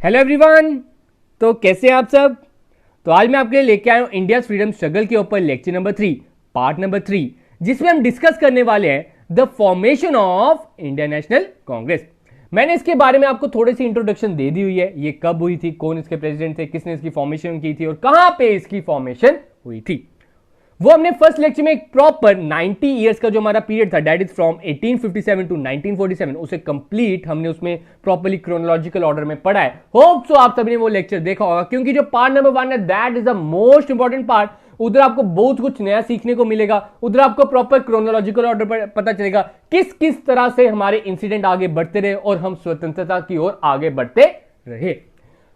Hello everyone. तो कैसे हैं आप सब। तो आज मैं आपके लिए लेके आया हूं इंडिया फ्रीडम स्ट्रगल के ऊपर लेक्चर नंबर 3 पार्ट नंबर 3, जिसमें हम डिस्कस करने वाले हैं the formation of Indian National Congress. मैंने इसके बारे में आपको थोड़ी सी इंट्रोडक्शन दे दी हुई है, ये कब हुई थी, कौन इसके प्रेसिडेंट थे, किसने इसकी फॉर्मेशन की थी और कहां पे इसकी फॉर्मेशन हुई थी। वो हमने फर्स्ट लेक्चर में एक प्रॉपर 90 इयर्स का जो हमारा पीरियड था, दैट इज फ्रॉम 1857 टू 1947, उसे कंप्लीट हमने उसमें प्रॉपर्ली क्रोनोलॉजिकल ऑर्डर में पढ़ा है। होप सो आप सभी ने वो लेक्चर देखा होगा, क्योंकि जो पार्ट नंबर 1 है that is the most important part. उधर आपको बहुत कुछ नया सीखने को मिलेगा, उधर आपको प्रॉपर क्रोनोलॉजिकल ऑर्डर पर पता चलेगा किस किस तरह से हमारे इंसिडेंट आगे बढ़ते रहे और हम स्वतंत्रता की ओर आगे बढ़ते रहे।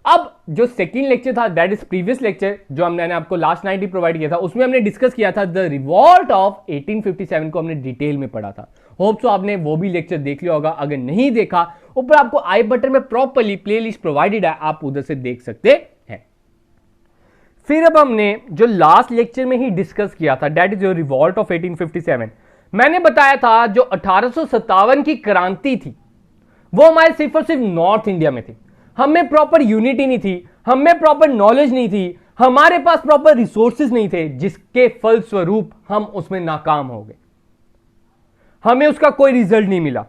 अब जो सेकंड लेक्चर था दैट इज प्रीवियस लेक्चर, जो हमने आपको लास्ट नाइट ही प्रोवाइड किया था, उसमें हमने डिस्कस किया था द रिवॉल्ट ऑफ 1857 को हमने डिटेल में पढ़ा था। होप सो आपने वो भी लेक्चर देख लिया होगा। अगर नहीं देखा, ऊपर आपको आई बटन में प्रॉपर्ली प्लेलिस्ट प्रोवाइडेड है, आप उधर से देख सकते हैं। फिर अब हमने जो लास्ट लेक्चर में ही डिस्कस किया था that is your revolt of 1857, मैंने बताया था जो 1857 की क्रांति थी वो हमारे सिर्फ और सिर्फ नॉर्थ इंडिया में थी। हमें प्रॉपर यूनिटी नहीं थी, हमें प्रॉपर नॉलेज नहीं थी, हमारे पास प्रॉपर रिसोर्सेज नहीं थे, जिसके फलस्वरूप हम उसमें नाकाम हो गए। हमें उसका कोई रिजल्ट नहीं मिला।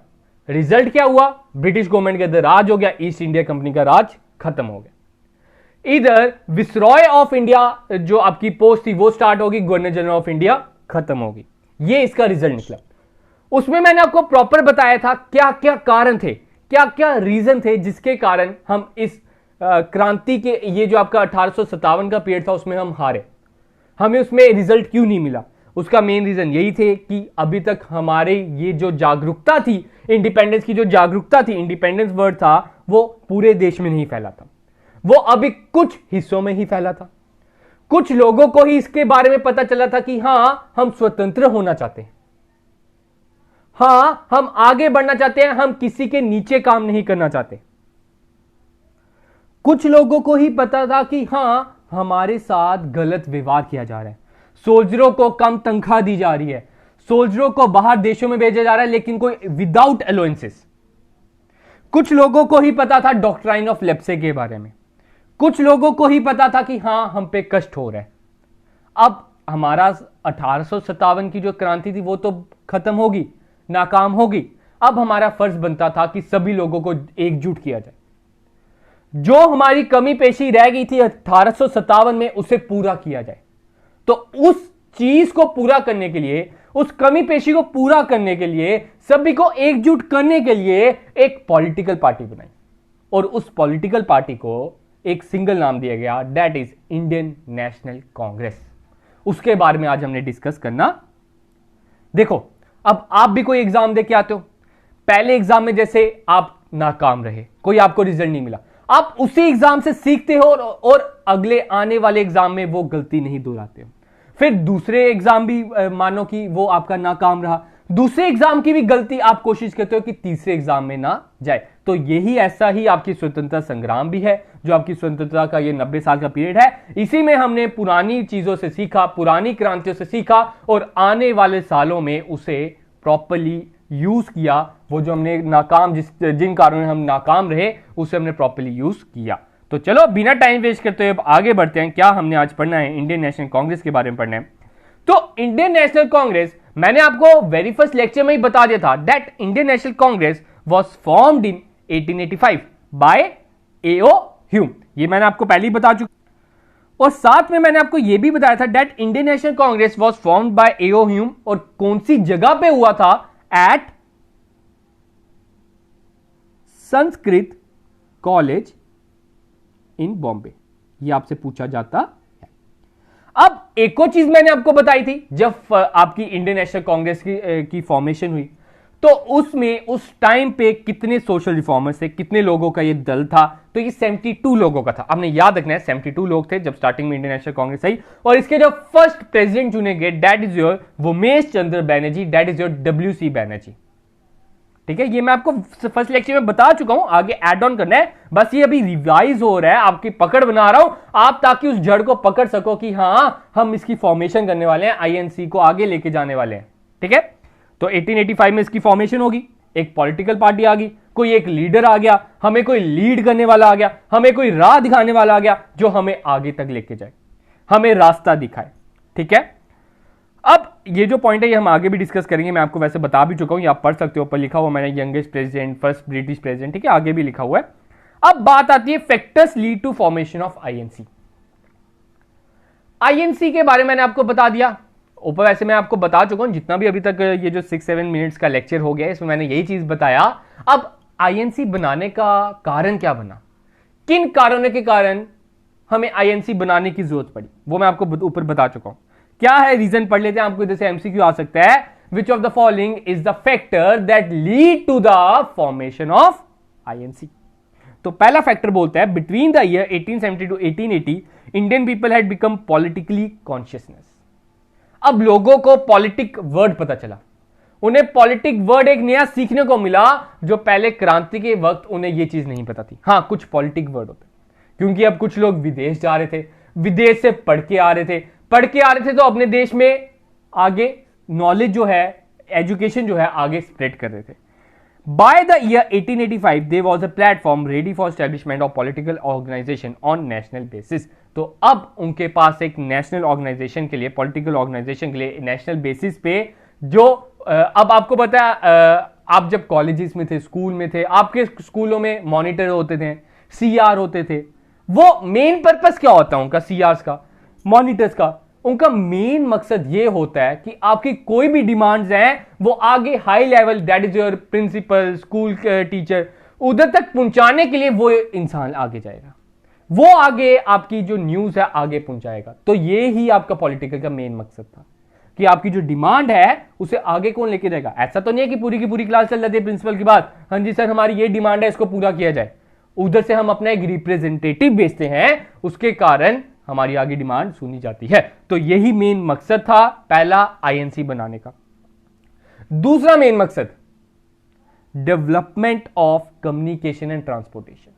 रिजल्ट क्या हुआ? ब्रिटिश गवर्नमेंट के अंदर राज हो गया, ईस्ट इंडिया कंपनी का राज खत्म हो गया। इधर विसरॉय ऑफ इंडिया जो आपकी पोस्ट थी वो स्टार्ट होगी, गवर्नर जनरल ऑफ इंडिया खत्म होगी। ये इसका रिजल्ट निकला। उसमें मैंने आपको प्रॉपर बताया था क्या क्या कारण थे, क्या क्या रीजन थे जिसके कारण हम इस क्रांति के, ये जो आपका 1857 का पीरियड था उसमें हम हारे, हमें उसमें रिजल्ट क्यों नहीं मिला। उसका मेन रीजन यही थे कि अभी तक हमारे ये जो जागरूकता थी, इंडिपेंडेंस की जो जागरूकता थी, इंडिपेंडेंस वर्ड था, वो पूरे देश में नहीं फैला था, वो अभी कुछ हिस्सों में ही फैला था। कुछ लोगों को ही इसके बारे में पता चला था कि हां हम स्वतंत्र होना चाहते हैं, हां हम आगे बढ़ना चाहते हैं, हम किसी के नीचे काम नहीं करना चाहते। कुछ लोगों को ही पता था कि हां हमारे साथ गलत व्यवहार किया जा रहा है, सोल्जरों को कम तनख्वाह दी जा रही है, सोल्जरों को बाहर देशों में भेजा जा रहा है लेकिन कोई विदाउट अलाउंसेस। कुछ लोगों को ही पता था डॉक्ट्राइन ऑफ लेप्से के बारे में, कुछ लोगों को ही पता था कि हां हम पे कष्ट हो रहा है। अब हमारा 1857 की जो क्रांति थी वो तो खत्म होगी, नाकाम होगी। अब हमारा फर्ज बनता था कि सभी लोगों को एकजुट किया जाए, जो हमारी कमी पेशी रह गई थी 1857 में उसे पूरा किया जाए। तो उस चीज को पूरा करने के लिए, उस कमी पेशी को पूरा करने के लिए, सभी को एकजुट करने के लिए एक पॉलिटिकल पार्टी बनाई और उस पॉलिटिकल पार्टी को एक सिंगल नाम दिया गया, that is Indian National Congress. उसके बारे में आज हमने डिस्कस करना। देखो, अब आप भी कोई एग्जाम दे के आते हो, पहले एग्जाम में जैसे आप नाकाम रहे, कोई आपको रिजल्ट नहीं मिला, आप उसी एग्जाम से सीखते हो और अगले आने वाले एग्जाम में वो गलती नहीं दोहराते हो। फिर दूसरे एग्जाम भी मानो कि वो आपका नाकाम रहा, दूसरे एग्जाम की भी गलती आप कोशिश करते हो कि तीसरे एग्जाम में ना जाए। तो यही ऐसा ही आपकी स्वतंत्रता संग्राम भी है, जो आपकी स्वतंत्रता का ये 90 साल का पीरियड है। इसी में हमने पुरानी चीजों से सीखा, पुरानी क्रांतियों से सीखा और आने वाले सालों में उसे प्रॉपर्ली यूज किया। वो जो हमने नाकाम, जिन कारणों हम नाकाम रहे, उसे हमने प्रॉपर्ली यूज किया। तो चलो बिना टाइम वेस्ट करते हुए अब आगे बढ़ते हैं। क्या हमने आज पढ़ना है? इंडियन नेशनल कांग्रेस के बारे में पढ़ना है। तो इंडियन नेशनल कांग्रेस, मैंने आपको वेरी फर्स्ट लेक्चर में ही बता दिया था that Indian National Congress was formed in 1885 by A.O. Hume. ये मैंने आपको पहले ही बता चुका। और साथ में मैंने आपको यह भी बताया था that Indian National Congress was formed by A.O. Hume, और कौन सी जगह पे हुआ था? At Sanskrit College in Bombay. यह आपसे पूछा जाता है। अब एक और चीज मैंने आपको बताई थी, जब आपकी इंडियन नेशनल कांग्रेस की फॉर्मेशन हुई तो उसमें उस टाइम पे कितने सोशल रिफॉर्मर्स थे, कितने लोगों का ये दल था? तो ये 72 लोगों का था। आपने याद रखना है 72 लोग थे जब स्टार्टिंग में इंडियन नेशनल कांग्रेस आई। और इसके जो फर्स्ट प्रेसिडेंट चुने गए that is your Umesh Chandra Banerjee, that is your WC Banerjee. ठीक है, ये मैं आपको फर्स्ट लेक्चर में बता चुका हूं, आगे ऐड ऑन करना है, बस ये अभी रिवाइज हो रहा है, आपकी पकड़ बना रहा हूं आप, ताकि उस जड़ को पकड़ सको कि हां हम इसकी फॉर्मेशन करने वाले हैं, INC को आगे लेके जाने वाले हैं। ठीक है, तो 1885 में इसकी फॉर्मेशन होगी, एक पॉलिटिकल पार्टी आ गई। कोई एक लीडर आ गया, हमें कोई लीड करने वाला आ गया, हमें कोई राह दिखाने वाला आ गया जो हमें आगे तक लेके जाए, हमें रास्ता दिखाए। ठीक है, अब ये जो पॉइंट है ये हम आगे भी डिस्कस करेंगे, मैं आपको वैसे बता भी चुका हूं, ये आप पढ़ सकते हो, ऊपर लिखा हुआ मैंने, youngest president, first British president, ठीक है, आगे भी लिखा हुआ है। अब बात आती है factors lead to formation of INC. INC के बारे में मैंने आपको बता दिया ऊपर, वैसे मैं आपको बता चुका हूं जितना भी अभी तक ये जो 6-7 मिनट्स का लेक्चर हो गया इसमें मैंने यही चीज बताया। अब आईएनसी बनाने का कारण क्या बना, किन कारणों के कारण हमें आईएनसी बनाने की जरूरत पड़ी, वो मैं आपको ऊपर बता चुका हूं। क्या है रीजन पढ़ लेते हैं, आपको इधर से एमसीक्यू आ सकता है। Which of the following is the factor that lead to the formation of INC. तो पहला फैक्टर बोलता है between the year 1870 to 1880 Indian people had become politically consciousness. अब लोगों को पॉलिटिक वर्ड पता चला, उन्हें पॉलिटिक वर्ड एक नया सीखने को मिला जो पहले क्रांति के वक्त उन्हें यह चीज नहीं पता थी। हां, कुछ पॉलिटिक वर्ड होते, क्योंकि अब कुछ लोग विदेश जा रहे थे, विदेश से पढ़ के आ रहे थे तो अपने देश में आगे नॉलेज जो है, एजुकेशन जो है आगे स्प्रेड कर रहे थे। By the year 1885 there was a platform ready for establishment of political organisation on national basis. तो अब उनके पास एक नेशनल ऑर्गेनाइजेशन के लिए, पॉलिटिकल ऑर्गेनाइजेशन के लिए नेशनल बेसिस पे जो अब आपको पता है, आप जब कॉलेजेस में थे, स्कूल में थे, आपके स्कूलों में मॉनिटर होते थे, सीआर होते थे। वो मेन पर्पस क्या होता है उनका, सीआर्स का, मॉनिटर्स का? उनका मेन मकसद ये होता है कि आपकी कोई भी डिमांड्स हैं वो आगे high level, that is your principal, school teacher, उधर तक पहुंचाने के लिए वो इंसान आगे जाएगा, वो आगे आपकी जो न्यूज है आगे पहुंचाएगा। तो ये ही आपका पॉलिटिकल का मेन मकसद था कि आपकी जो डिमांड है उसे आगे कौन लेके जाएगा। ऐसा तो नहीं है कि पूरी की पूरी क्लास चल जाती है प्रिंसिपल की बात, हाँ जी सर हमारी ये डिमांड है, इसको पूरा किया जाए। उधर से हम अपना एक रिप्रेजेंटेटिव भेजते हैं, उसके कारण हमारी आगे डिमांड सुनी जाती है। तो यही मेन मकसद था पहला आईएनसी बनाने का। दूसरा मेन मकसद development of communication and transportation.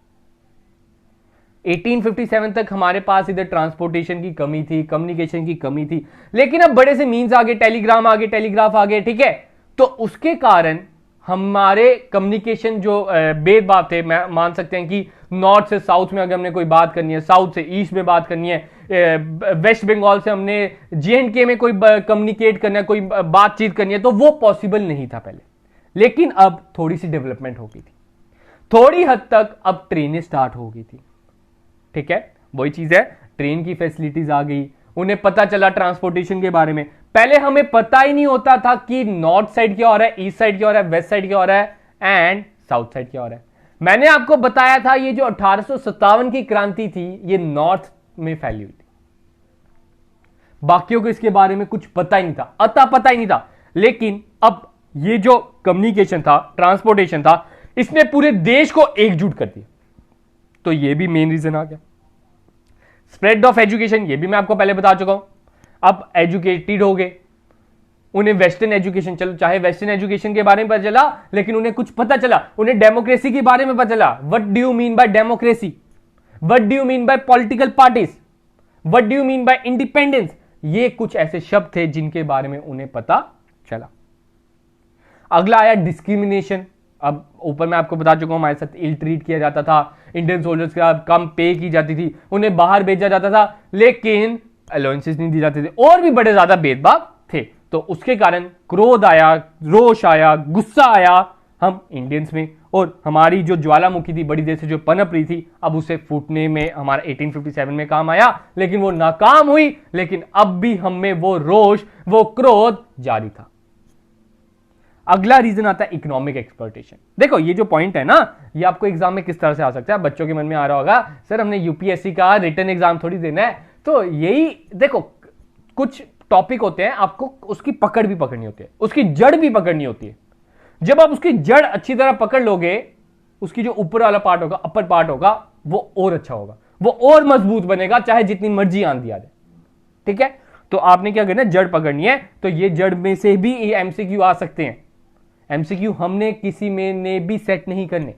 1857 तक हमारे पास इधर ट्रांसपोर्टेशन की कमी थी, कम्युनिकेशन की कमी थी, लेकिन अब बड़े से मीन्स आ गए, टेलीग्राम आ गए, टेलीग्राफ आ गए, ठीक है। तो उसके कारण हमारे कम्युनिकेशन जो भेदभाव थे, मैं मान सकते हैं कि नॉर्थ से साउथ में अगर हमने कोई बात करनी है, साउथ से ईस्ट में बात करनी है, वेस्ट बंगाल से हमने जेएंडके में कोई कम्युनिकेट करना है, कोई बातचीत करनी है, तो वो पॉसिबल नहीं था पहले। लेकिन अब थोड़ी सी डेवलपमेंट हो गई थी, थोड़ी हद तक अब ट्रेनें स्टार्ट हो गई थी, ठीक है। वही चीज है, ट्रेन की फैसिलिटीज आ गई, उन्हें पता चला ट्रांसपोर्टेशन के बारे में। पहले हमें पता ही नहीं होता था कि नॉर्थ साइड क्या हो रहा है, ईस्ट साइड क्या हो रहा है, वेस्ट साइड क्या हो रहा है एंड साउथ साइड क्या हो रहा है। मैंने आपको बताया था ये जो 1857 की क्रांति थी ये नॉर्थ में फैली हुई थी, बाकियों को इसके बारे में कुछ पता ही नहीं था, अता पता ही नहीं था। लेकिन अब ये जो कम्युनिकेशन था, ट्रांसपोर्टेशन था, इसने पूरे देश को एकजुट कर दिया। तो ये भी मेन रीजन आ गया। स्प्रेड ऑफ एजुकेशन, ये भी मैं आपको पहले बता चुका हूं। अब एजुकेटेड हो गए, उन्हें वेस्टर्न एजुकेशन, चलो चाहे वेस्टर्न एजुकेशन के बारे में पता चला, लेकिन उन्हें कुछ पता चला, उन्हें डेमोक्रेसी के बारे में पता चला। What do you mean by democracy, what do you mean by political parties, what do you mean by independence, ये कुछ ऐसे शब्द थे जिनके बारे में उन्हें पता चला। अगला आया डिस्क्रिमिनेशन। अब ऊपर मैं आपको बता चुका हूं, हमारे साथ इल ट्रीट किया जाता था, इंडियन सोल्जर्स का कम पे की जाती थी, उन्हें बाहर भेजा जाता था, लेकिन अलाउंसेस नहीं दी जाते थे, और भी बड़े ज्यादा भेदभाव थे। तो उसके कारण क्रोध आया, रोष आया, गुस्सा आया हम इंडियंस में, और हमारी जो ज्वालामुखी थी बड़ी देर से जो पनप रही थी, अब उसे फूटने में हमारा 1857 में काम आया, लेकिन वो नाकाम हुई। लेकिन अब भी हम में वो रोष, वो क्रोध जारी था। अगला रीजन आता है इकोनॉमिक एक्सप्लॉयटेशन। देखो ये जो पॉइंट है ना, ये आपको एग्जाम में किस तरह से आ सकता है, बच्चों के मन में आ रहा होगा सर हमने यूपीएससी का रिटन एग्जाम थोड़ी देना है। तो यही देखो, कुछ टॉपिक होते हैं आपको उसकी पकड़ भी पकड़नी होती है, उसकी जड़ भी पकड़नी होती है। जब आप उसकी जड़ अच्छी तरह पकड़ लोगे, उसकी जो ऊपर वाला पार्ट होगा, अपर पार्ट होगा, वो और अच्छा होगा, वो और मजबूत बनेगा, चाहे जितनी मर्जी आंधी आ जाए, ठीक है। तो आपने क्या करना है, जड़ पकड़नी है। तो ये जड़ में से भी ये एमसीक्यू आ सकते हैं। एमसीक्यू हमने किसी में ने भी सेट नहीं करने,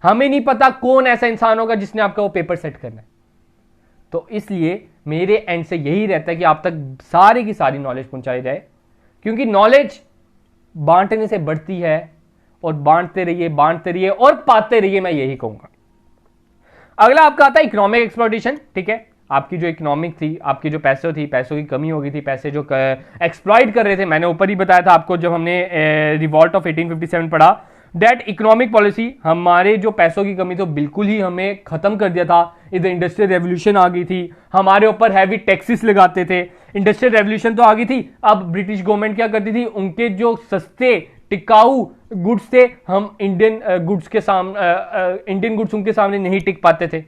हमें नहीं पता कौन ऐसा इंसान होगा जिसने आपका वो पेपर सेट करना है। तो इसलिए मेरे एंड से यही रहता है कि आप तक सारी की सारी नॉलेज पहुंचाई जाए, क्योंकि नॉलेज बांटने से बढ़ती है और बांटते रहिए और पाते रहिए, मैं यही कहूंगा। अगला आपका आता है इकोनॉमिक एक्सप्लॉइटेशन। ठीक है, आपकी जो इकोनॉमिक थी, आपकी जो पैसों की कमी हो गई थी, पैसे जो एक्सप्लॉइट कर रहे थे, मैंने ऊपर ही बताया था आपको जब हमने रिवॉल्ट ऑफ 1857 पढ़ा, दैट इकोनॉमिक पॉलिसी हमारे जो पैसों की कमी तो बिल्कुल ही हमें खत्म कर दिया था। इधर इंडस्ट्रियल रेवोल्यूशन आ गई थी, हमारे ऊपर हैवी टैक्सेस लगाते थे। इंडस्ट्रियल रेवोल्यूशन तो आ गई थी, अब ब्रिटिश गवर्नमेंट क्या करती थी, उनके जो सस्ते टिकाऊ गुड्स थे, हम इंडियन गुड्स उनके सामने नहीं टिक पाते थे।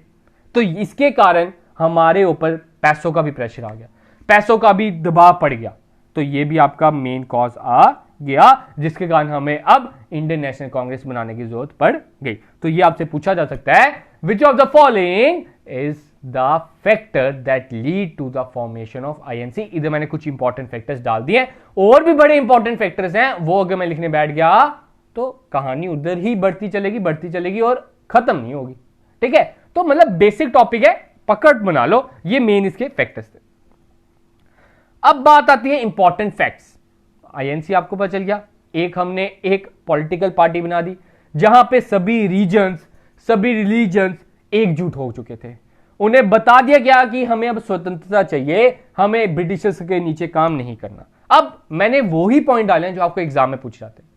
तो इसके कारण हमारे ऊपर पैसों का भी प्रेशर आ गया, पैसों का भी दबाव पड़ गया। तो ये भी आपका मेन कॉज आ गया, जिसके कारण हमें अब इंडियन नेशनल कांग्रेस बनाने की जरूरत पड़ गई। तो ये आपसे पूछा जा सकता है, which of the following is the factor that lead to the formation of INC. इधर मैंने कुछ इंपॉर्टेंट फैक्टर्स डाल दिए, और भी बड़े इंपॉर्टेंट फैक्टर्स हैं, वो अगर मैं लिखने बैठ गया तो कहानी उधर ही बढ़ती चलेगी और खत्म नहीं होगी। ठीक है, तो मतलब बेसिक टॉपिक है, पकड़ बना लो, ये मेन इसके फैक्टर्स थे। अब बात आती है इंपॉर्टेंट फैक्ट्स। आईएनसी आपको पता चल गया, हमने एक पॉलिटिकल पार्टी बना दी जहां पे सभी रीजन्स, सभी रिलीजन्स एकजुट हो चुके थे। उन्हें बता दिया गया कि हमें अब स्वतंत्रता चाहिए, हमें ब्रिटिशर्स के नीचे काम नहीं करना। अब मैंने वो ही पॉइंट डाले हैं जो आपको एग्जाम में पूछ जाते हैं।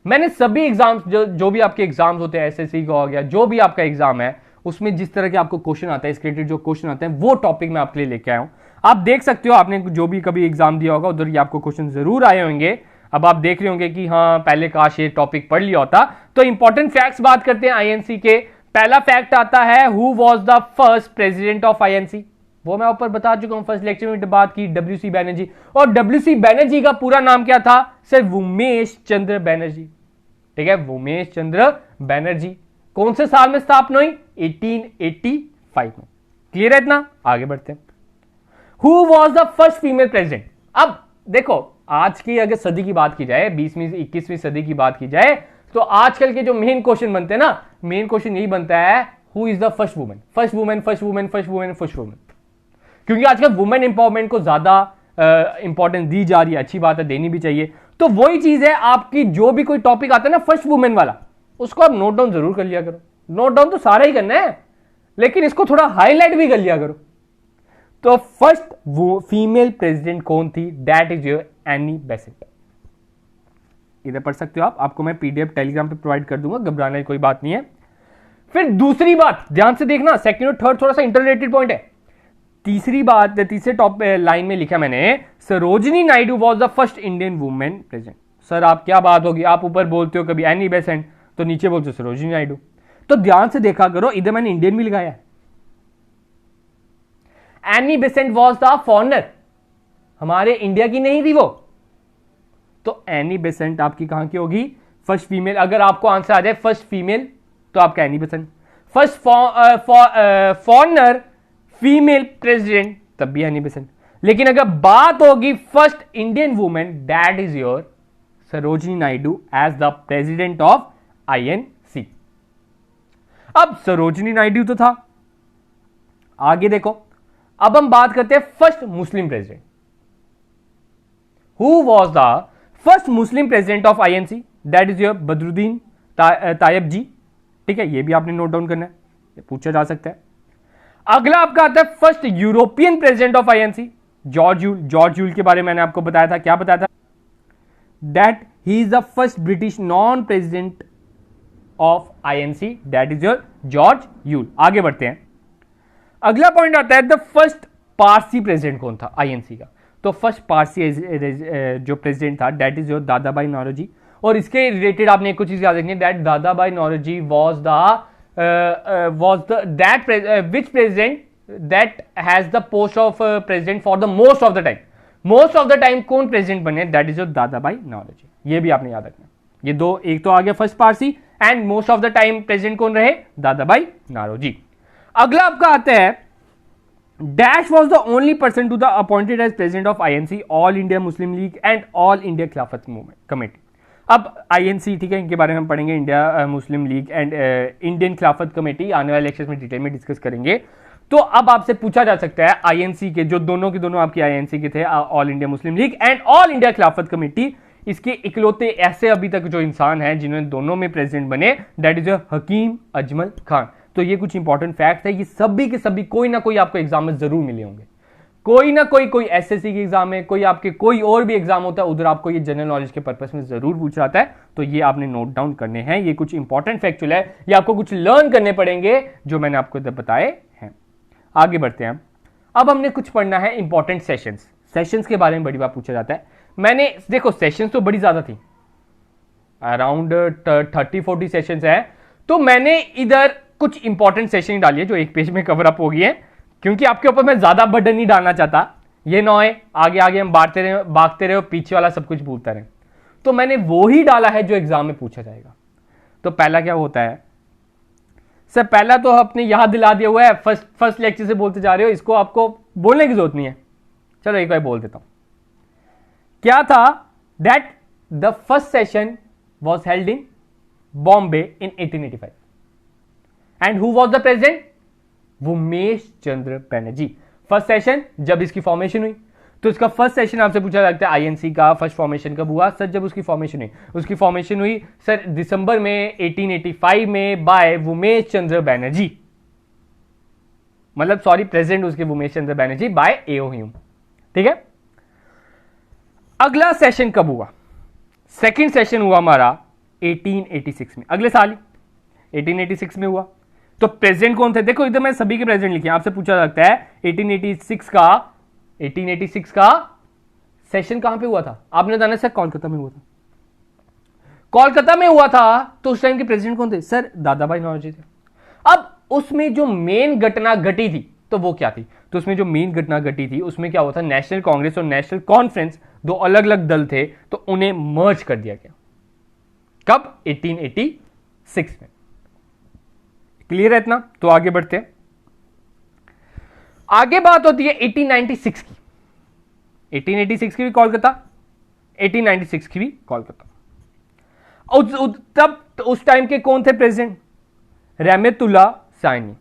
मैंने सभी एग्जाम्स जो भी आपके एग्जाम्स होते हैं, एसएससी का हो गया, जो भी आपका एग्जाम है, उसमें जिस तरह के आपको क्वेश्चन आता है, इसके रिलेटेड जो क्वेश्चन आते हैं, वो टॉपिक मैं आपके लिए लेके आया हूं। आप देख सकते हो, आपने जो भी कभी एग्जाम दिया होगा उधर ये आपको क्वेश्चन जरूर आए होंगे। अब आप देख रहे होंगे कि हाँ, पहले काश ये टॉपिक पढ़ लिया होता। तो इंपॉर्टेंट फैक्ट्स बात करते हैं आईएनसी के। पहला फैक्ट आता है, who was the first president of INC. वो मैं ऊपर बता चुका हूं, फर्स्ट लेक्चर में बात की, डब्ल्यूसी बैनर्जी। और डब्ल्यूसी बैनर्जी का पूरा नाम क्या था? सर, उमेश चंद्र बैनर्जी। ठीक है, उमेश चंद्र बैनर्जी। कौन से साल में स्थापना हुई? 1885 में। क्लियर है इतना? आगे बढ़ते हैं। Who was the first female president. अब देखो, आज की अगर सदी की बात की जाए, 20वीं 21वीं सदी की बात की जाए, तो आजकल के जो मेन क्वेश्चन बनते हैं ना, मेन क्वेश्चन यही बनता है, who is the first women, first women, first women, first women, first women. क्योंकि आजकल वुमेन इंपावरमेंट को ज्यादा इंपॉर्टेंस दी जा रही है, अच्छी बात है, देनी भी चाहिए। तो वही चीज है, आपकी जो भी कोई टॉपिक आता है ना फर्स्ट वुमेन वाला, उसको आप नोट डाउन जरूर कर लिया करो। नोट डाउन तो सारा ही करना है, लेकिन इसको थोड़ा हाईलाइट भी कर लिया करो। तो फर्स्ट वो फीमेल प्रेसिडेंट कौन थी? That is your Annie Besant. इधर पढ़ सकते हो आप, आपको मैं पीडीएफ टेलीग्राम पे प्रोवाइड कर दूंगा, घबराने की कोई बात नहीं है। फिर दूसरी बात ध्यान से देखना, सेकंड और थर्ड थोड़ा सा इंटररिलेटेड पॉइंट है। तीसरी बात, तीसरे टॉप लाइन में लिखा मैंने, Sarojini Naidu was the first Indian women president. Sir, आप क्या बात होगी, आप ऊपर बोलते हो कभी एनी बेसेंट, तो नीचे बोलते हो सरोजिनी नायडू। तो ध्यान से देखा करो, इधर मैंने इंडियन भी लगाया है। Annie Besant was the foreigner, हमारे इंडिया की नहीं थी वो। तो एनी बेसेंट आपकी कहां की होगी? First female. अगर आपको आंसर आ जाए फर्स्ट फीमेल, तो आपका Annie Besant. First foreigner female president, तब भी एनी बेसेंट। लेकिन अगर बात होगी first Indian women, that is your Sarojini Naidu as the president of INC. अब सरोजिनी नायडू तो था, आगे देखो। अब हम बात करते हैं first Muslim president. Who was the first Muslim president of INC? That is your Badruddin Tyab ji. ठीक है, ये भी आपने नोट डाउन करना है, ये पूछा जा सकता है। अगला आपका आता है first European president of INC, George Yule. George Yule के बारे में मैंने आपको बताया था, क्या बताया था? That he is the first British non president of INC, that is your George Yule. आगे बढ़ते हैं। अगला पॉइंट आता है, द फर्स्ट पारसी प्रेसिडेंट कौन था आईएनसी का? तो फर्स्ट पारसी जो प्रेसिडेंट था, that is your Dadabhai Naoroji. और इसके रिलेटेड आपने कुछ चीज याद रखनी है, that Dadabhai Naoroji was the which president that has the post of president for the most of the time. most of the time कौन प्रेसिडेंट बने? That is your Dadabhai Naoroji. ये भी आपने याद रखना। ये दो, एक तो आ गया first Parsi, and most of the time president कौन रहे? दादाभाई नौरोजी। अगला आपका आता है, dash was the only person to the appointed as president of INC, all India Muslim League and all India Khilafat movement committee. अब आईएनसी, ठीक है, इनके बारे में हम पढ़ेंगे, India Muslim League and Indian Khilafat committee, आने वाले लेक्चर्स में डिटेल में डिस्कस करेंगे। तो अब आपसे पूछा जा सकता है, आईएनसी के जो दोनों के दोनों आपकी आईएनसी के थे, all India Muslim League and all India खिलाफत कमेटी, इसके इकलौते ऐसे अभी तक जो इंसान हैं जिन्होंने दोनों में प्रेसिडेंट बने, दैट इज हकीम अजमल खान। तो ये कुछ इंपॉर्टेंट फैक्ट है, ये सभी के सभी कोई ना कोई आपको एग्जाम में जरूर मिले होंगे, कोई ना कोई एसएससी की एग्जाम में, कोई आपके कोई और भी एग्जाम होता है उधर आपको ये जनरल नॉलेज के पर्पस में जरूर पूछ जाता है। तो ये आपने नोट डाउन करने हैं, ये कुछ इंपॉर्टेंट फैक्चुअल है, ये आपको कुछ लर्न करने पड़ेंगे जो मैंने आपको इधर बताए हैं। आगे बढ़ते हैं, अब हमने कुछ पढ़ना है इंपॉर्टेंट सेशंस के बारे में बड़ी बात पूछा जाता है। मैंने देखो सेशंस तो बड़ी ज्यादा थी, अराउंड 30-40 सेशंस है, तो मैंने इधर कुछ इंपॉर्टेंट सेशन डाली है जो एक पेज में कवर अप हो गई है, क्योंकि आपके ऊपर मैं ज्यादा बर्डन नहीं डालना चाहता, ये ना है आगे आगे हम भागते रहे पीछे वाला सब कुछ भूलता रहे। तो मैंने वो ही डाला है जो एग्जाम में पूछा जाएगा। तो पहला क्या होता है सर, पहला तो आपने यहां दिला दिया हुआ है, फर्स्ट लेक्चर से बोलते जा रहे हो, इसको आपको बोलने की जरूरत नहीं है, चलो एक बार बोल देता हूं। क्या था, that the first session was held in Bombay in 1885 and who was the president, Umesh Chandra Banerjee. First session जब इसकी फॉर्मेशन हुई, तो इसका फर्स्ट सेशन आपसे पूछा जाता है आईएनसी का फर्स्ट फॉर्मेशन कब हुआ सर, जब उसकी फॉर्मेशन हुई सर दिसंबर में 1885 में बाय उमेश चंद्र बनर्जी, मतलब सॉरी प्रेसिडेंट उसके Umesh Chandra Banerjee by AO Hume. ठीक है, अगला सेशन कब हुआ, सेकंड सेशन हुआ हमारा 1886 में, अगले साल ही 1886 में हुआ। तो प्रेसिडेंट कौन थे, देखो इधर मैं सभी के प्रेसिडेंट लिखे, आपसे पूछा जाता है 1886 का सेशन कहां पे हुआ था, आपने जाना सर कोलकाता में हुआ था, कोलकाता में हुआ था। तो उस टाइम के प्रेसिडेंट कौन थे सर, दादा भाई नौरोजी थे। अब उसमें जो मेन घटना घटी थी तो वो क्या थी, तो उसमें जो मेन घटना घटी थी उसमें क्या हुआ था, नेशनल कांग्रेस और नेशनल कॉन्फ्रेंस दो अलग अलग दल थे, तो उन्हें मर्ज कर दिया गया। कब, 1886 में। क्लियर है इतना, तो आगे बढ़ते हैं। आगे बात होती है 1896 की, 1886 की भी कोलकाता, 1896 की भी कोलकाता। तब उस टाइम के कौन थे प्रेसिडेंट, रहमतुल्लाह सानी।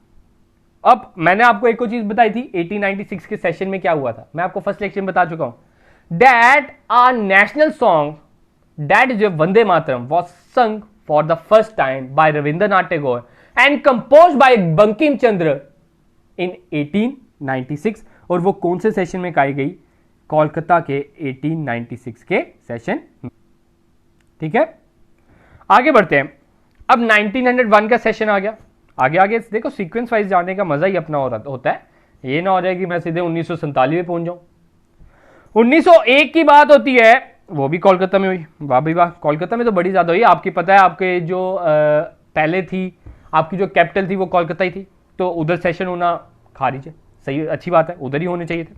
अब मैंने आपको एक और चीज बताई थी 1896 के सेशन में क्या हुआ था, मैं आपको फर्स्ट लेक्चर में बता चुका हूं, that our national song that is Vande Mataram was sung for the first time by Rabindranath Tagore and compose by Bankim Chandra in 1896। और वो कौन से सेशन में गाई गई, कोलकाता के 1896 के सेशन। ठीक है, आगे बढ़ते हैं। अब 1901 का सेशन आ गया, आगे आगे देखो सीक्वेंस वाइज जाने का मजा ही अपना होता है, ये ना हो जाए कि मैं सीधे 1947 में पहुंच जाऊं। 1901 की बात होती है, वो भी कोलकाता में हुई, वाह भाई वाह, कोलकाता में तो बड़ी ज्यादा हुई। आपकी पता है आपके जो पहले थी आपकी जो कैपिटल थी वो कोलकाता ही थी, तो उधर सेशन होना खारिज है, सही अच्छी बात है, उधर ही होने चाहिए थे।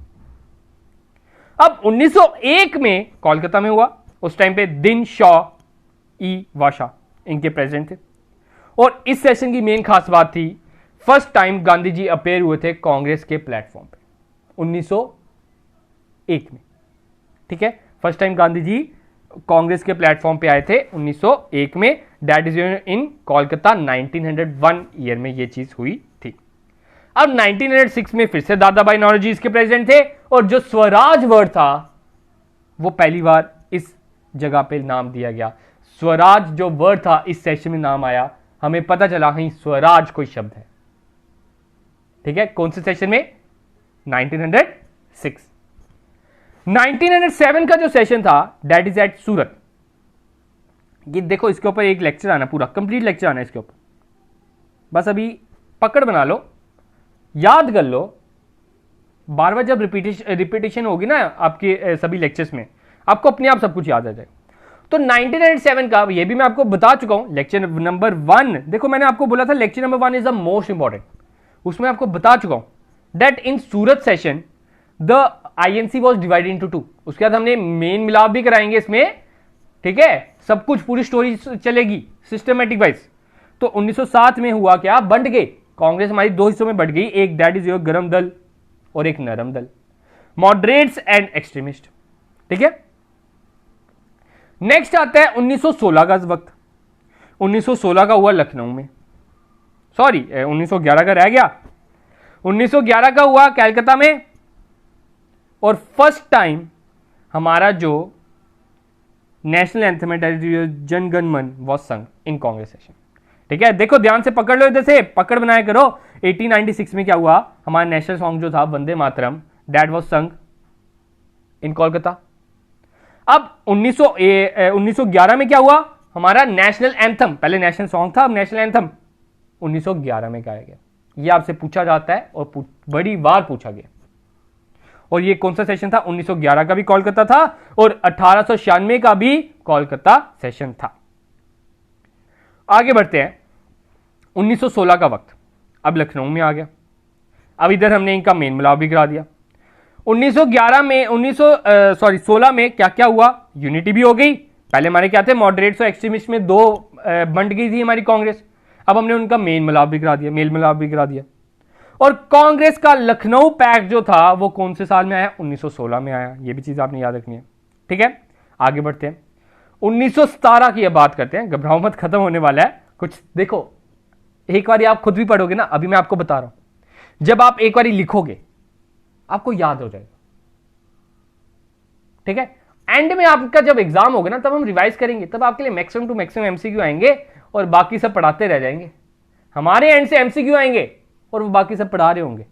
अब 1901 में कोलकाता में हुआ, उस टाइम पे दिन शॉ ई वाशा इनके प्रेसिडेंट थे। और इस सेशन की मेन खास बात थी, first time Gandhi ji appear हुए थे कांग्रेस के प्लेटफॉर्म पे 1901 में। ठीक है, फर्स्ट टाइम गांधी जी कांग्रेस के प्लेटफॉर्म पे आए थे 1901 में, that is in Kolkata 1901 year में ये चीज हुई थी। अब 1906 में फिर से दादा भाई नौरोजी इसके प्रेसिडेंट थे, और जो स्वराज वर्ड था वो पहली बार इस जगह पे नाम दिया गया। स्वराज जो वर्ड था इस सेशन में नाम आया, हमें पता चला कहीं स्वराज कोई शब्द है। ठीक है, कौन से सेशन में, 1906। 1907 का जो सेशन था दैट इज एट सूरत। ये देखो इसके ऊपर एक लेक्चर आना, पूरा कंप्लीट लेक्चर आना इसके ऊपर, बस अभी पकड़ बना लो, याद कर लो, बार बार जब रिपीटेशन होगी ना आपके सभी लेक्चर्स में, आपको अपने आप सब कुछ याद आ जाएगा। तो 1907 का ये भी मैं आपको बता चुका हूं, लेक्चर नंबर 1, देखो मैंने आपको बोला था lecture number 1 is the most important, उसमें आपको बता चुका हूं that in Surat session the INC was divided into 2। उसके बाद हमने मेन मिलाप भी कराएंगे इसमें, ठीक है, सब कुछ पूरी स्टोरी चलेगी सिस्टमेटिक वाइज। तो 1907 में हुआ क्या, बंट गए, कांग्रेस हमारी दो हिस्सों में बढ़ गई, एक दैट इज योर गरम दल और एक नरम दल, मॉडरेट्स एंड एक्सट्रीमिस्ट। ठीक है, नेक्स्ट आता है 1916 का वक्त। 1916 का हुआ लखनऊ में, सॉरी 1911 का रह गया, 1911 का हुआ कलकत्ता में। और फर्स्ट टाइम हमारा जो नेशनल एंथम जन गण मन वॉज संग इन कांग्रेस सेशन। ठीक है, देखो ध्यान से पकड़ लो, इधर से पकड़ बनाया करो। 1896 में क्या हुआ, हमारा नेशनल सॉन्ग जो था वंदे मातरम, दैट वाज संग इन कोलकाता। अब 1911 में क्या हुआ, हमारा नेशनल एंथम, पहले नेशनल सॉन्ग था अब नेशनल एंथम 1911 में गाया गया। ये आपसे पूछा जाता है और बड़ी बार पूछा गया। और ये कौन सा सेशन था, 1911 का भी कोलकाता था और 1896 का भी कोलकाता सेशन था। आगे बढ़ते हैं, 1916 का वक्त अब लखनऊ में आ गया। अब इधर हमने इनका मेन मिलाप भी करा दिया। 1911 में 16 में क्या क्या हुआ, यूनिटी भी हो गई। पहले हमारे क्या थे, मॉडरेट्स और एक्सट्रीमिस्ट में दो बंट गई थी हमारी कांग्रेस। अब हमने उनका मेल मिलाप भी करा दिया। और कांग्रेस का लखनऊ पैक्ट जो था वो कौन से साल में आया, 1916 में आया। ये भी चीज आपने याद रखनी है। ठीक है, आगे बढ़ते हैं, 1917 की अब बात करते हैं। घबराओ मत, खत्म होने वाला है कुछ। देखो एक बार आप खुद भी पढ़ोगे ना, अभी मैं आपको बता रहा हूं, जब आप एक बार लिखोगे आपको याद हो जाएगा। ठीक है, एंड में आपका जब एग्जाम होगा ना तब हम रिवाइज करेंगे, तब आपके लिए मैक्सिमम टू मैक्सिमम एमसीक्यू आएंगे और बाकी सब पढ़ाते रह जाएंगे। हमारे एंड से एमसीक्यू आएंगे और वो बाकी सब पढ़ा रहे होंगे।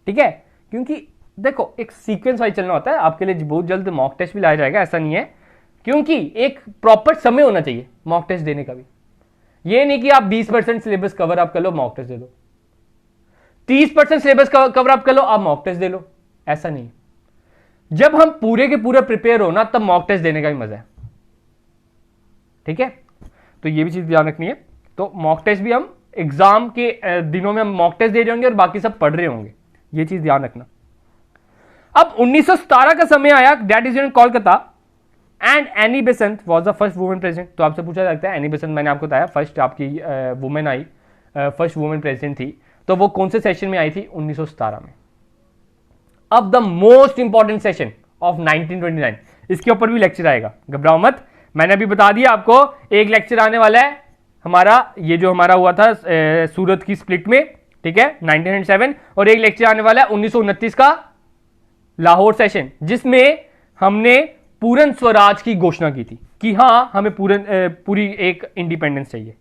ठीक है, क्योंकि देखो एक सीक्वेंस वाइज चलना होता है। आपके लिए बहुत जल्द मॉक टेस्ट भी लाया जाएगा, ऐसा नहीं है, क्योंकि एक प्रॉपर समय होना चाहिए मॉक टेस्ट देने का भी। ये नहीं कि आप 20% सिलेबस कवर अप कर लो मॉक टेस्ट दे दो, 30% सिलेबस कवर अप कर लो आप मॉक टेस्ट दे लो, ऐसा नहीं। जब हम पूरे के पूरे प्रिपेयर हो ना तब मॉक टेस्ट देने का भी मजा है। ठीक है, तो ये भी चीज ध्यान रखनी है। तो मॉक टेस्ट भी हम एग्जाम के दिनों में हम मॉक टेस्ट दे रहे होंगे और बाकी सब पढ़ रहे होंगे, ये चीज ध्यान रखना। अब 1917 का समय आया, that is in Kolkata, and Annie Besant was the first women president. तो आपसे पूछा जाता है, एनी बेसेंट मैंने आपको बताया फर्स्ट आपकी women I, first women president थी। तो वो कौन से सेशन में आई थी, 1917 में। अब the most important session of 1929, इसके ऊपर भी लेक्चर आएगा, घबराओ मत। मैंने अभी बता दिया आपको, एक लेक्चर आने वाला है हमारा, ये जो हमारा हुआ था सूरत की स्प्लिट में, ठीक है 1907, और एक लेक्चर आने वाला है 1929 का लाहौर सेशन, जिसमें हमने पूर्ण स्वराज की घोषणा की थी कि हाँ हमें पूरी एक इंडिपेंडेंस चाहिए।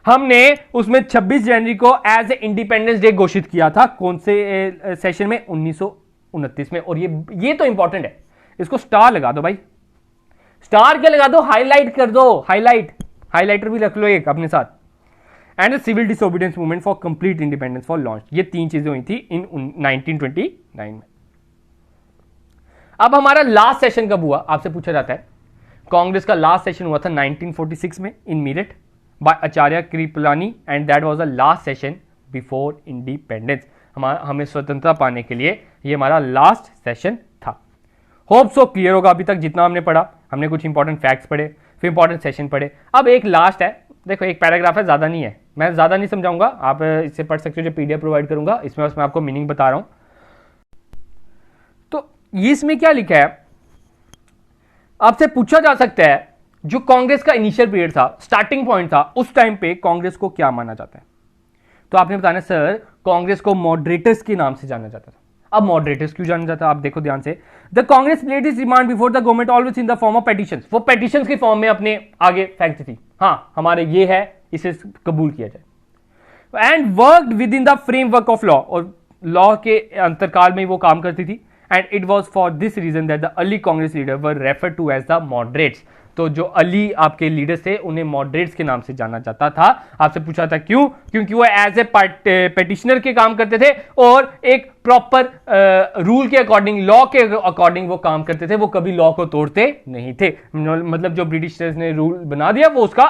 हमने उसमें 26 जनवरी को एज ए इंडिपेंडेंस डे घोषित किया था। कौन से सेशन में, 1929 में। और ये तो इंपॉर्टेंट है, इसको स्टार लगा दो भाई, स्टार क्या लगा दो, हाईलाइट कर दो, हाईलाइटर भी रख लो एक अपने साथ। And civil disobedience movement for complete independence for launch, ये 3 चीजें हुई थी इन 1929 में। अब हमारा लास्ट सेशन कब हुआ, आपसे पूछा जाता है। कांग्रेस का लास्ट सेशन हुआ था 1946 में in Meerut by Acharya Kripalani, and that was the last session before independence. हमें स्वतंत्रता पाने के लिए ये हमारा लास्ट सेशन था। होप सो क्लियर होगा अभी तक जितना हमने पढ़ा। हमने कुछ इंपॉर्टेंट फैक्ट्स पढ़े, फिर इंपॉर्टेंट सेशन पढ़े। अब एक लास्ट है, देखो एक पैराग्राफ है, ज्यादा नहीं है, मैं ज्यादा नहीं समझाऊंगा, आप इससे पढ़ सकते हो, जो पीडीएफ प्रोवाइड करूंगा इसमें बस मैं आपको मीनिंग बता रहा हूं। तो ये इसमें क्या लिखा है, आपसे पूछा जा सकता है जो कांग्रेस का इनिशियल पीरियड था, स्टार्टिंग पॉइंट था, उस टाइम पे कांग्रेस को क्या माना जाता है। तो आपने बताना सर कांग्रेस को मॉडरेटर्स के नाम से जाना जाता था। अब मॉडरेटर्स क्यों जाना जाता है, आप देखो ध्यान से। The Congress played is demand before the government always in the form of petitions. वो पेटिशंस की फॉर्म में अपने आगे फेंकती थी, हाँ हमारे ये है, इसे कबूल किया जाए। And worked within the framework of law, और लॉ के अंतरकाल में वो काम करती थी। And it was for this reason that the early Congress leader were refer to as the moderates. तो जो अली आपके लीडर्स थे उन्हें मॉडरेट्स के नाम से जाना जाता था। आपसे पूछा था क्यों, क्योंकि वो एज ए पेटिशनर के काम करते थे और एक प्रॉपर रूल के अकॉर्डिंग, लॉ के अकॉर्डिंग वो काम करते थे। वो कभी लॉ को तोड़ते नहीं थे, मतलब जो ब्रिटिशर्स ने रूल बना दिया वो उसका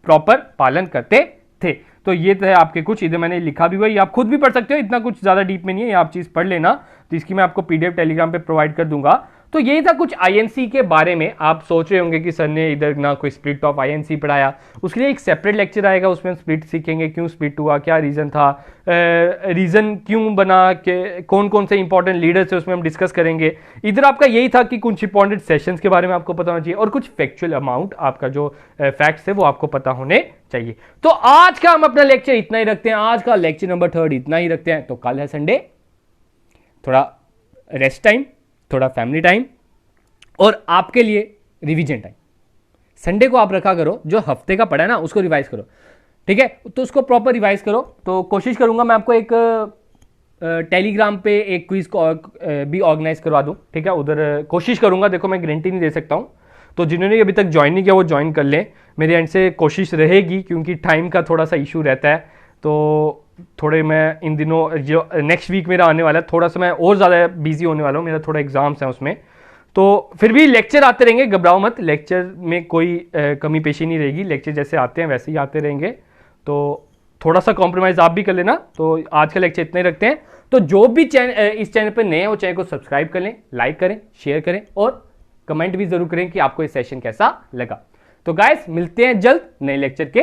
प्रॉपर पालन करते थे। तो ये तो है आपके कुछ, इधर मैंने लिखा भी हुआ है, आप खुद भी पढ़ सकते हो, इतना कुछ ज्यादा डीप में नहीं है, आप चीज पढ़ लेना। तो इसकी मैं आपको पीडीएफ टेलीग्राम पे प्रोवाइड कर दूंगा। तो यही था कुछ आईएनसी के बारे में। आप सोच रहे होंगे कि सर ने इधर ना कोई स्प्लिट ऑफ आईएनसी पढ़ाया, उसके लिए एक सेपरेट लेक्चर आएगा, उसमें हम स्प्लिट सीखेंगे, क्यों स्प्लिट हुआ, क्या रीजन था, रीजन क्यों बना, कौन कौन से इंपॉर्टेंट लीडर्स है उसमें हम डिस्कस करेंगे। इधर आपका यही था कि कुछ इंपॉर्टेंट सेशंस के बारे में आपको पता होना चाहिए और कुछ फैक्चुअल अमाउंट आपका जो फैक्ट्स है वो आपको पता होने चाहिए। तो आज का हम अपना लेक्चर इतना ही रखते हैं, आज का लेक्चर नंबर 3 इतना ही रखते हैं। तो कल है संडे, थोड़ा रेस्ट टाइम, थोड़ा फैमिली टाइम और आपके लिए रिवीजन टाइम। संडे को आप रखा करो, जो हफ्ते का पढ़ा है ना उसको रिवाइज करो, ठीक है। तो उसको प्रॉपर रिवाइज करो। तो कोशिश करूंगा मैं आपको एक टेलीग्राम पे एक क्विज को भी ऑर्गेनाइज करवा दूं, ठीक है। उधर कोशिश करूंगा, देखो मैं गारंटी नहीं दे सकता हूं। तो जिन्होंने अभी तक ज्वाइन नहीं किया वो ज्वाइन कर लें, मेरे एंड से कोशिश रहेगी, क्योंकि टाइम का थोड़ा सा इशू रहता है। तो थोड़े मैं इन दिनों जो नेक्स्ट वीक मेरा आने वाला है, थोड़ा सा मैं और ज़्यादा बिजी होने वाला हूँ, मेरा थोड़ा एग्जाम्स हैं उसमें। तो फिर भी लेक्चर आते रहेंगे, घबराओ मत, लेक्चर में कोई कमी पेशी नहीं रहेगी, लेक्चर जैसे आते हैं वैसे ही आते रहेंगे। तो थोड़ा सा कॉम्प्रोमाइज़ आप भी कर लेना। तो आज का लेक्चर इतने रखते हैं। तो जो भी इस चैनल पर नए हैं वो चैनल को सब्सक्राइब कर लें, लाइक करें, शेयर करें और कमेंट भी जरूर करें कि आपको ये सेशन कैसा लगा। तो गाइस मिलते हैं जल्द नए लेक्चर के